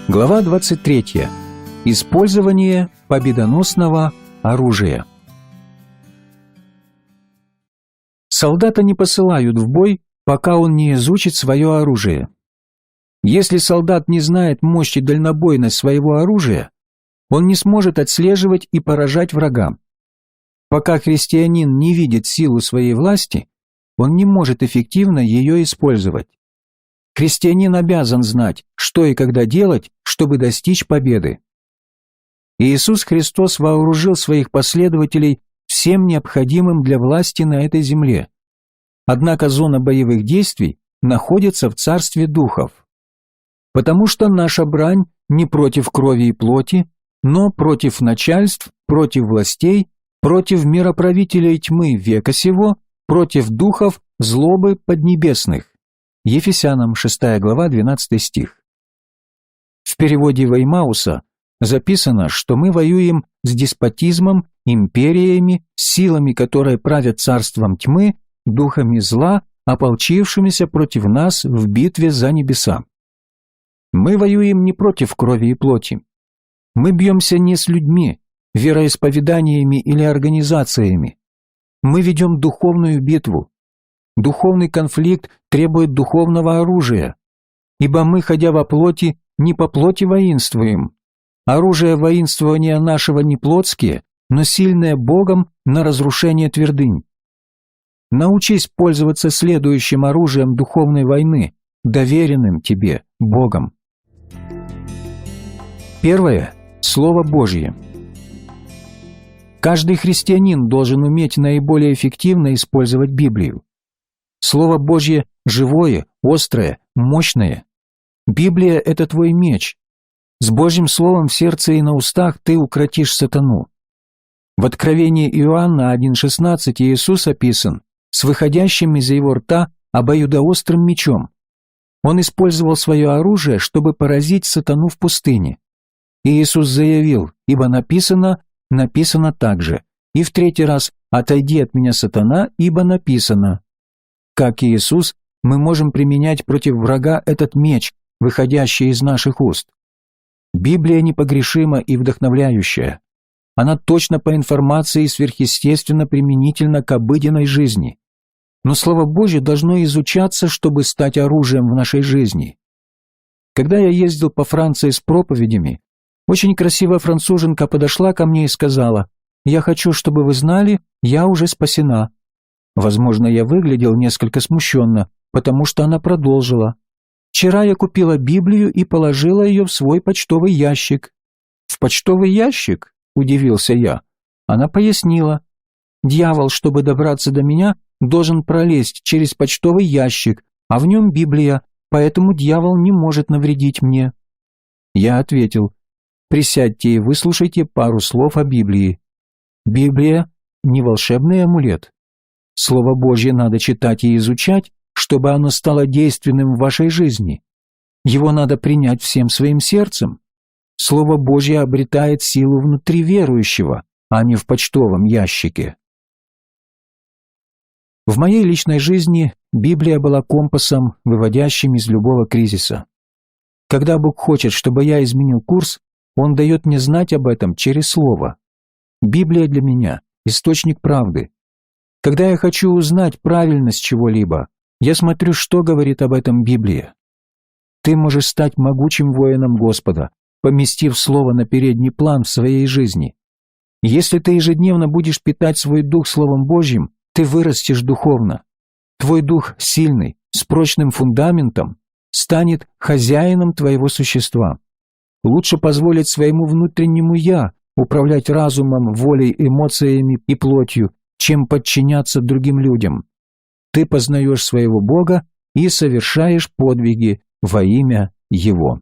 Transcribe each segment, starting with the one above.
Глава 23. Использование победоносного оружия. Солдата не посылают в бой, пока он не изучит свое оружие. Если солдат не знает мощь и дальнобойность своего оружия, он не сможет отслеживать и поражать врага. Пока христианин не видит силу своей власти, он не может эффективно ее использовать. Христианин обязан знать, что и когда делать, чтобы достичь победы. Иисус Христос вооружил своих последователей всем необходимым для власти на этой земле. Однако зона боевых действий находится в царстве духов. Потому что наша брань не против крови и плоти, но против начальств, против властей, против мироправителей тьмы века сего, против духов злобы поднебесных. Ефесянам 6 глава 12 стих. В переводе Веймауса записано, что мы воюем с деспотизмом, империями, силами, которые правят царством тьмы, духами зла, ополчившимися против нас в битве за небеса. Мы воюем не против крови и плоти. Мы бьемся не с людьми, вероисповеданиями или организациями. Мы ведем духовную битву. Духовный конфликт требует духовного оружия, ибо мы, ходя во плоти, не по плоти воинствуем. Оружие воинствования нашего не плотские, но сильное Богом на разрушение твердынь. Научись пользоваться следующим оружием духовной войны, доверенным тебе Богом. Первое – Слово Божье. Каждый христианин должен уметь наиболее эффективно использовать Библию. Слово Божье живое, острое, мощное. Библия – это твой меч. С Божьим Словом в сердце и на устах ты укротишь сатану. В Откровении Иоанна 1,16 Иисус описан с выходящим из его рта обоюдоострым мечом. Он использовал свое оружие, чтобы поразить сатану в пустыне. И Иисус заявил: «Ибо написано, написано также». И в третий раз: «Отойди от меня, сатана, ибо написано». Как и Иисус, мы можем применять против врага этот меч, выходящий из наших уст. Библия непогрешима и вдохновляющая. Она точно по информации и сверхъестественно применительна к обыденной жизни. Но Слово Божье должно изучаться, чтобы стать оружием в нашей жизни. Когда я ездил по Франции с проповедями, очень красивая француженка подошла ко мне и сказала: «Я хочу, чтобы вы знали, я уже спасена». Возможно, я выглядел несколько смущенно, потому что она продолжила: «Вчера я купила Библию и положила ее в свой почтовый ящик». «В почтовый ящик?» – удивился я. Она пояснила: «Дьявол, чтобы добраться до меня, должен пролезть через почтовый ящик, а в нем Библия, поэтому дьявол не может навредить мне». Я ответил: «Присядьте и выслушайте пару слов о Библии. Библия – не волшебный амулет. Слово Божье надо читать и изучать, чтобы оно стало действенным в вашей жизни. Его надо принять всем своим сердцем. Слово Божье обретает силу внутри верующего, а не в почтовом ящике». В моей личной жизни Библия была компасом, выводящим из любого кризиса. Когда Бог хочет, чтобы я изменил курс, Он дает мне знать об этом через Слово. Библия для меня – источник правды. Когда я хочу узнать правильность чего-либо, я смотрю, что говорит об этом Библия. Ты можешь стать могучим воином Господа, поместив Слово на передний план в своей жизни. Если ты ежедневно будешь питать свой дух Словом Божьим, ты вырастешь духовно. Твой дух сильный, с прочным фундаментом, станет хозяином твоего существа. Лучше позволить своему внутреннему «я» управлять разумом, волей, эмоциями и плотью, чем подчиняться другим людям. Ты познаешь своего Бога и совершаешь подвиги во имя Его.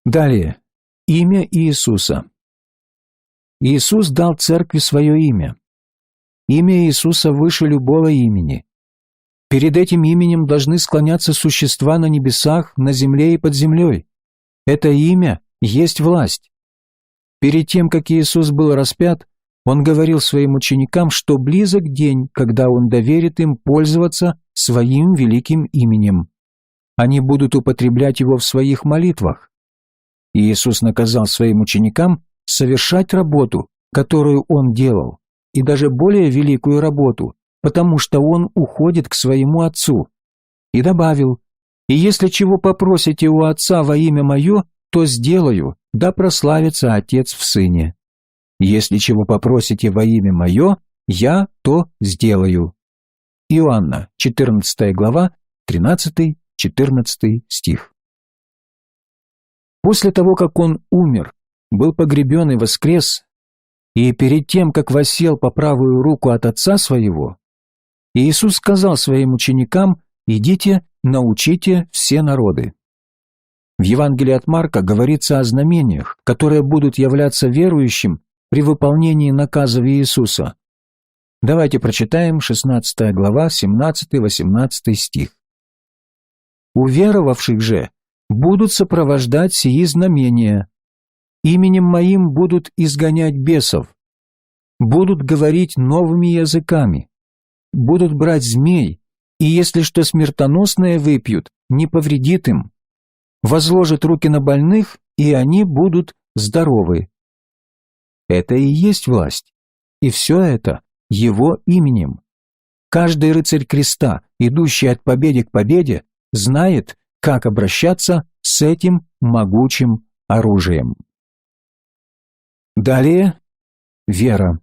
Далее. Имя Иисуса. Иисус дал церкви свое имя. Имя Иисуса выше любого имени. Перед этим именем должны склоняться существа на небесах, на земле и под землей. Это имя есть власть. Перед тем, как Иисус был распят, Он говорил своим ученикам, что близок день, когда Он доверит им пользоваться своим великим именем. они будут употреблять его в своих молитвах. И Иисус наказал своим ученикам совершать работу, которую Он делал, и даже более великую работу, потому что Он уходит к своему Отцу. И добавил: «И если чего попросите у Отца во имя Мое, то сделаю, да прославится Отец в Сыне. Если чего попросите во имя Мое, Я то сделаю». Иоанна, 14 глава, 13-14 стих. После того, как Он умер, был погребен и воскрес, и перед тем, как воссел по правую руку от Отца Своего, Иисус сказал Своим ученикам: «Идите, научите все народы». В Евангелии от Марка говорится о знамениях, которые будут являться верующим при выполнении наказов Иисуса. Давайте прочитаем 16 глава, 17-18 стих. «Уверовавших же будут сопровождать сии знамения. Именем Моим будут изгонять бесов, будут говорить новыми языками, будут брать змей, и если что смертоносное выпьют, не повредит им. Возложат руки на больных, и они будут здоровы». Это и есть власть, и все это Его именем. Каждый рыцарь креста, идущий от победы к победе, знает, как обращаться с этим могучим оружием. Далее – вера.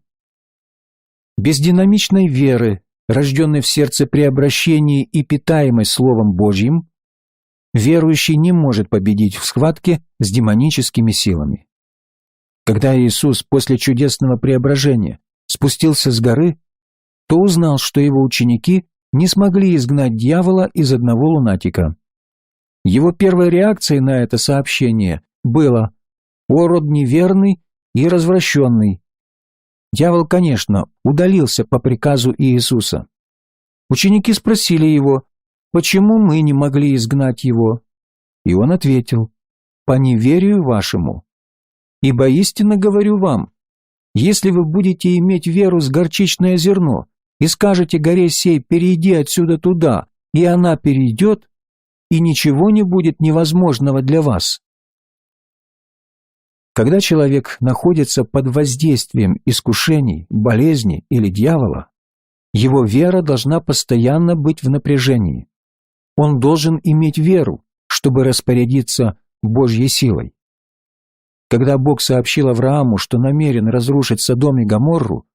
Без динамичной веры, рожденной в сердце при обращении и питаемой Словом Божьим, верующий не может победить в схватке с демоническими силами. Когда Иисус после чудесного преображения спустился с горы, то узнал, что его ученики не смогли изгнать дьявола из одного лунатика. Его первой реакцией на это сообщение было: «О, род неверный и развращенный!» Дьявол, конечно, удалился по приказу Иисуса. Ученики спросили его: «Почему мы не могли изгнать его?» И он ответил: «По неверию вашему. Ибо истинно говорю вам, если вы будете иметь веру с горчичное зерно и скажете горе сей: перейди отсюда туда, и она перейдет, и ничего не будет невозможного для вас». Когда человек находится под воздействием искушений, болезней или дьявола, его вера должна постоянно быть в напряжении. Он должен иметь веру, чтобы распорядиться Божьей силой. Когда Бог сообщил Аврааму, что намерен разрушить Содом и Гоморру,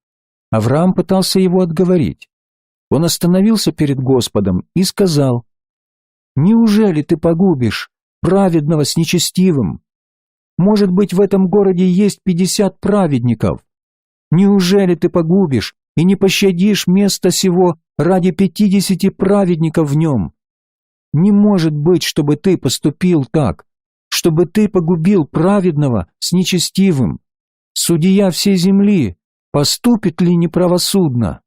Авраам пытался его отговорить. Он остановился перед Господом и сказал: «Неужели ты погубишь праведного с нечестивым? Может быть, в этом городе есть 50 праведников. Неужели ты погубишь и не пощадишь место сего ради 50 праведников в нем? Не может быть, чтобы ты поступил так, чтобы ты погубил праведного с нечестивым. Судья всей земли поступит ли неправосудно?»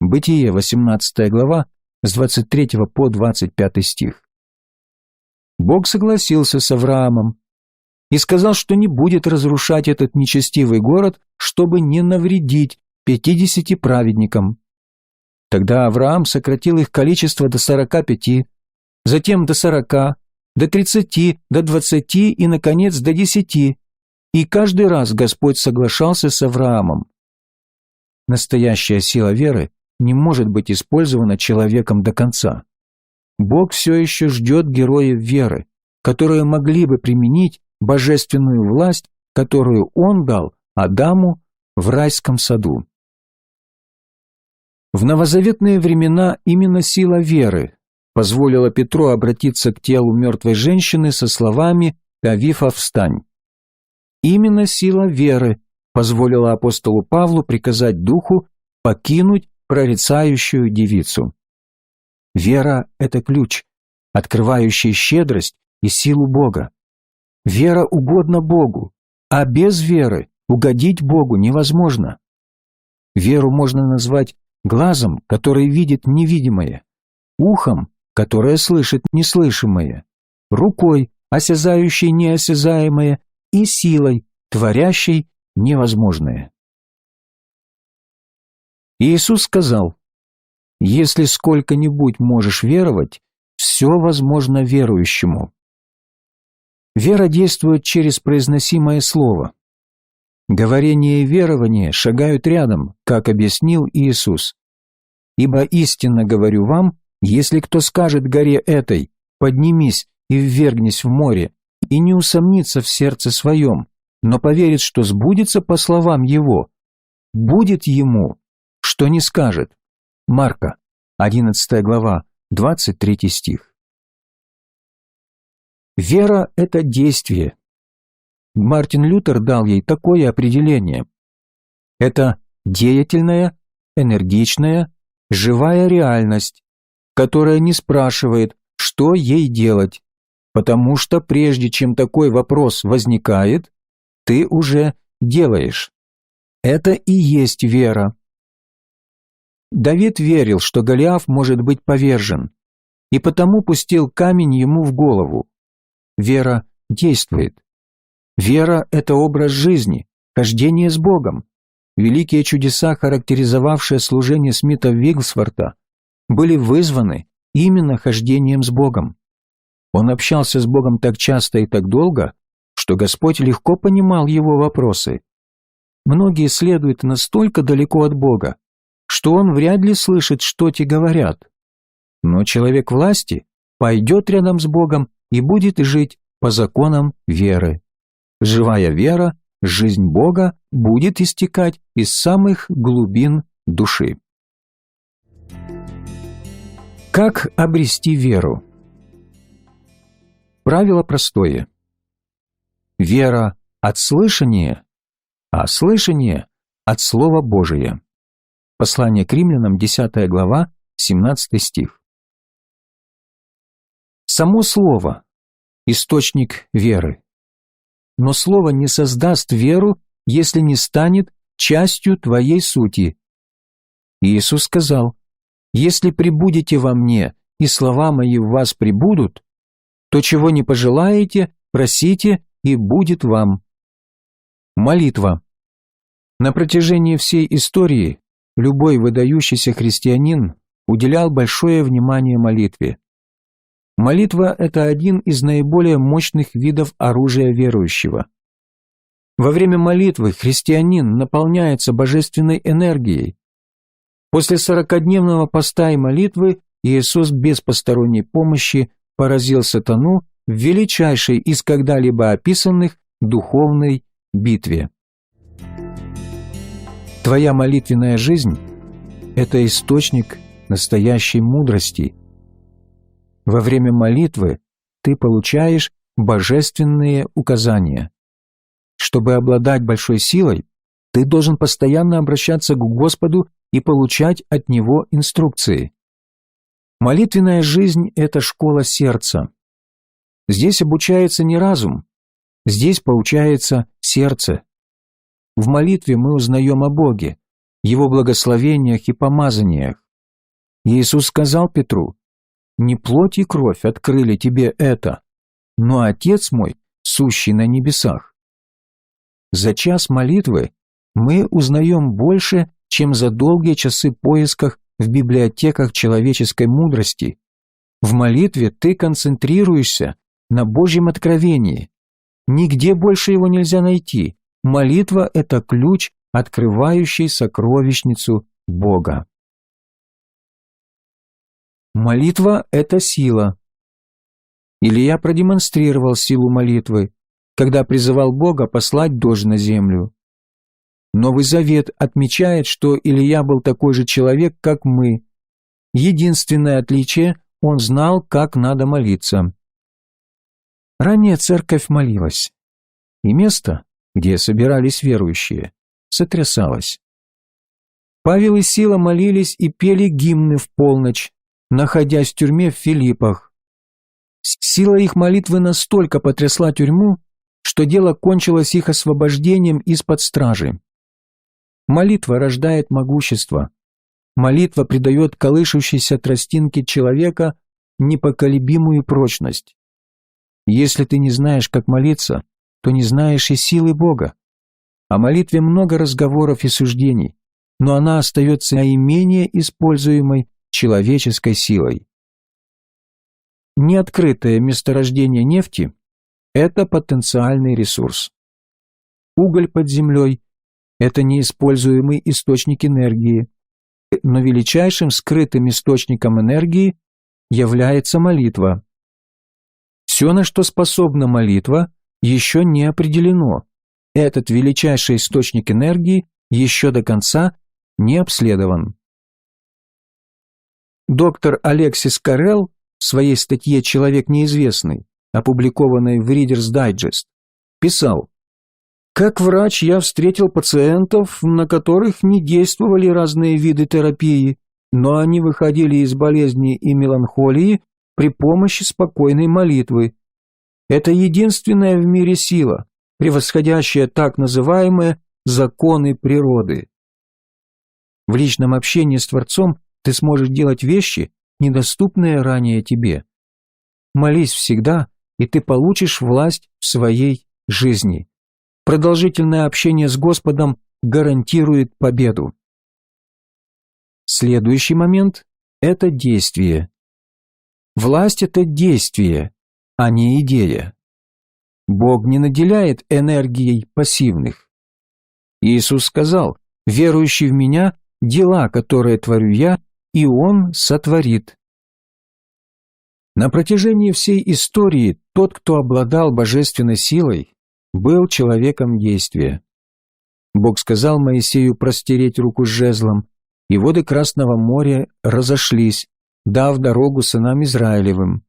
Бытие, 18 глава, с 23 по 25 стих. Бог согласился с Авраамом и сказал, что не будет разрушать этот нечестивый город, чтобы не навредить 50 праведникам. Тогда Авраам сократил их количество до 45, затем до 40, до 30, до 20 и, наконец, до 10. И каждый раз Господь соглашался с Авраамом. Настоящая сила веры не может быть использована человеком до конца. Бог все еще ждет героев веры, которые могли бы применить божественную власть, которую Он дал Адаму в райском саду. В новозаветные времена именно сила веры позволила Петру обратиться к телу мертвой женщины со словами «Тавифа, встань». Именно сила веры позволила апостолу Павлу приказать духу покинуть прорицающую девицу. Вера – это ключ, открывающий щедрость и силу Бога. Вера угодна Богу, а без веры угодить Богу невозможно. Веру можно назвать глазом, который видит невидимое, ухом, которое слышит неслышимое, рукой, осязающей неосязаемое, и силой, творящей невозможное. Иисус сказал: «Если сколько-нибудь можешь веровать, Все возможно верующему. Вера действует через произносимое слово. Говорение и верование шагают рядом, как объяснил Иисус. «Ибо истинно говорю вам, если кто скажет горе этой, поднимись и ввергнись в море, и не усомнится в сердце своем, но поверит, что сбудется по словам его, будет ему, что не скажет». Марка, 11 глава, 23 стих. Вера – это действие. Мартин Лютер дал ей такое определение. Это деятельная, энергичная, живая реальность, которая не спрашивает, что ей делать, потому что прежде чем такой вопрос возникает, ты уже делаешь. Это и есть вера. Давид верил, что Голиаф может быть повержен, и потому пустил камень ему в голову. Вера действует. Вера – это образ жизни, хождение с Богом. Великие чудеса, характеризовавшие служение Смита Вигглсворта, были вызваны именно хождением с Богом. Он общался с Богом так часто и так долго, что Господь легко понимал его вопросы. Многие следуют настолько далеко от Бога, что он вряд ли слышит, что те говорят. Но человек власти пойдет рядом с Богом и будет жить по законам веры. Живая вера, жизнь Бога будет истекать из самых глубин души. Как обрести веру? Правило простое. Вера от слышания, а слышание от Слова Божия. Послание к Римлянам, 10 глава, 17 стих. Само Слово – источник веры. Но Слово не создаст веру, если не станет частью твоей сути. Иисус сказал: «Если пребудете во мне, и слова мои в вас пребудут, то чего не пожелаете, просите, и будет вам». Молитва. На протяжении всей истории любой выдающийся христианин уделял большое внимание молитве. Молитва – это один из наиболее мощных видов оружия верующего. Во время молитвы христианин наполняется божественной энергией. После 40-дневного поста и молитвы Иисус без посторонней помощи поразил сатану в величайшей из когда-либо описанных духовной битве. Твоя молитвенная жизнь – это источник настоящей мудрости. Во время молитвы ты получаешь божественные указания. Чтобы обладать большой силой, ты должен постоянно обращаться к Господу и получать от Него инструкции. Молитвенная жизнь – это школа сердца. Здесь обучается не разум, здесь поучается сердце. В молитве мы узнаем о Боге, Его благословениях и помазаниях. Иисус сказал Петру: «Не плоть и кровь открыли тебе это, но Отец мой, сущий на небесах». За час молитвы мы узнаем больше, чем за долгие часы поисков в библиотеках человеческой мудрости. В молитве ты концентрируешься на Божьем откровении. Нигде больше его нельзя найти. Молитва – это ключ, открывающий сокровищницу Бога. Молитва – это сила. Илия продемонстрировал силу молитвы, когда призывал Бога послать дождь на землю. Новый Завет отмечает, что Илия был такой же человек, как мы. Единственное отличие – он знал, как надо молиться. Ранняя церковь молилась, и место, где собирались верующие, сотрясалось. Павел и Сила молились и пели гимны в полночь, находясь в тюрьме в Филиппах. Сила их молитвы настолько потрясла тюрьму, что дело кончилось их освобождением из-под стражи. Молитва рождает могущество. Молитва придает колышущейся тростинке человека непоколебимую прочность. Если ты не знаешь, как молиться, то не знаешь и силы Бога. О молитве много разговоров и суждений, но она остается наименее используемой человеческой силой. Неоткрытое месторождение нефти – это потенциальный ресурс. Уголь под землей – это неиспользуемый источник энергии, но величайшим скрытым источником энергии является молитва. Все, на что способна молитва, еще не определено. Этот величайший источник энергии еще до конца не обследован. Доктор Алексис Карелл в своей статье «Человек неизвестный», опубликованной в Reader's Digest, писал: «Как врач я встретил пациентов, на которых не действовали разные виды терапии, но они выходили из болезни и меланхолии при помощи спокойной молитвы. Это единственная в мире сила, превосходящая так называемые законы природы. В личном общении с Творцом ты сможешь делать вещи, недоступные ранее тебе. Молись всегда, и ты получишь власть в своей жизни. Продолжительное общение с Господом гарантирует победу». Следующий момент – это действие. Власть – это действие, а не идея. Бог не наделяет энергией пассивных. Иисус сказал: «Верующий в Меня, дела, которые творю Я, и Он сотворит». На протяжении всей истории тот, кто обладал божественной силой, был человеком действия. Бог сказал Моисею простереть руку с жезлом, и воды Красного моря разошлись, дав дорогу сынам Израилевым.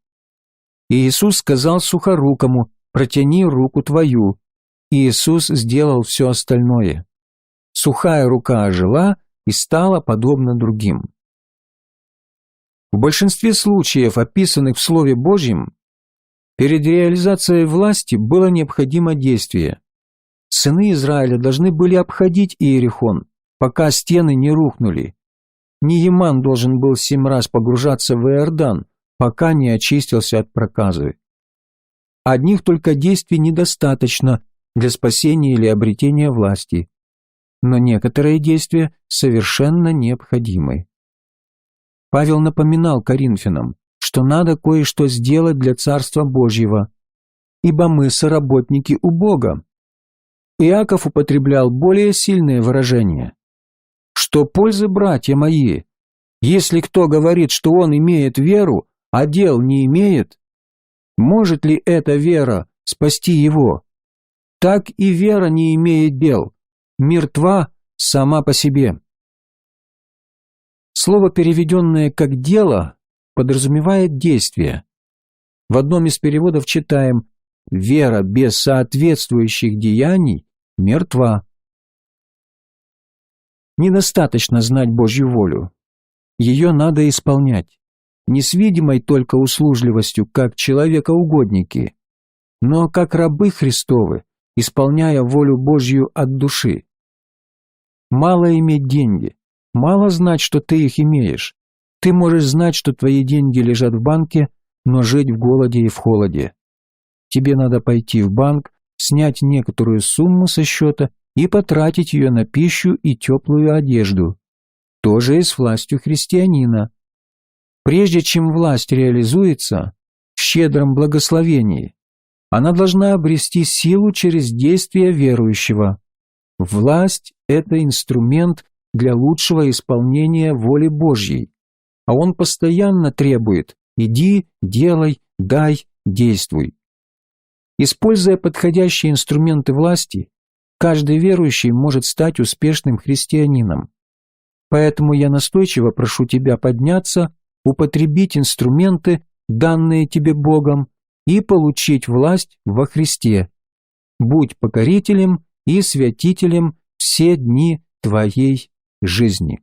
И Иисус сказал сухорукому: «Протяни руку твою». И Иисус сделал все остальное. Сухая рука ожила и стала подобна другим. В большинстве случаев, описанных в Слове Божьем, перед реализацией власти было необходимо действие. Сыны Израиля должны были обходить Иерихон, пока стены не рухнули. Нееман должен был 7 раз погружаться в Иордан, пока не очистился от проказы. Одних только действий недостаточно для спасения или обретения власти, но некоторые действия совершенно необходимы. Павел напоминал Коринфянам, что надо кое-что сделать для Царства Божьего, ибо мы соработники у Бога. Иаков употреблял более сильные выражения. «Что пользы, братья мои, если кто говорит, что он имеет веру, а дел не имеет? Может ли эта вера спасти его? Так и вера не имеет дел, мертва сама по себе». Слово, переведенное как «дело», подразумевает действие. В одном из переводов читаем: «Вера без соответствующих деяний мертва». Недостаточно знать Божью волю. Ее надо исполнять, не с видимой только услужливостью, как человекоугодники, но как рабы Христовы, исполняя волю Божью от души. Мало иметь деньги, мало знать, что ты их имеешь. Ты можешь знать, что твои деньги лежат в банке, но жить в голоде и в холоде. Тебе надо пойти в банк, снять некоторую сумму со счета и потратить ее на пищу и теплую одежду. То же и с властью христианина. Прежде чем власть реализуется в щедром благословении, она должна обрести силу через действие верующего. Власть – это инструмент для лучшего исполнения воли Божьей, а Он постоянно требует: иди, делай, дай, действуй. Используя подходящие инструменты власти, каждый верующий может стать успешным христианином. Поэтому я настойчиво прошу тебя подняться, употребить инструменты, данные тебе Богом, и получить власть во Христе. Будь покорителем и святителем все дни твоей жизни.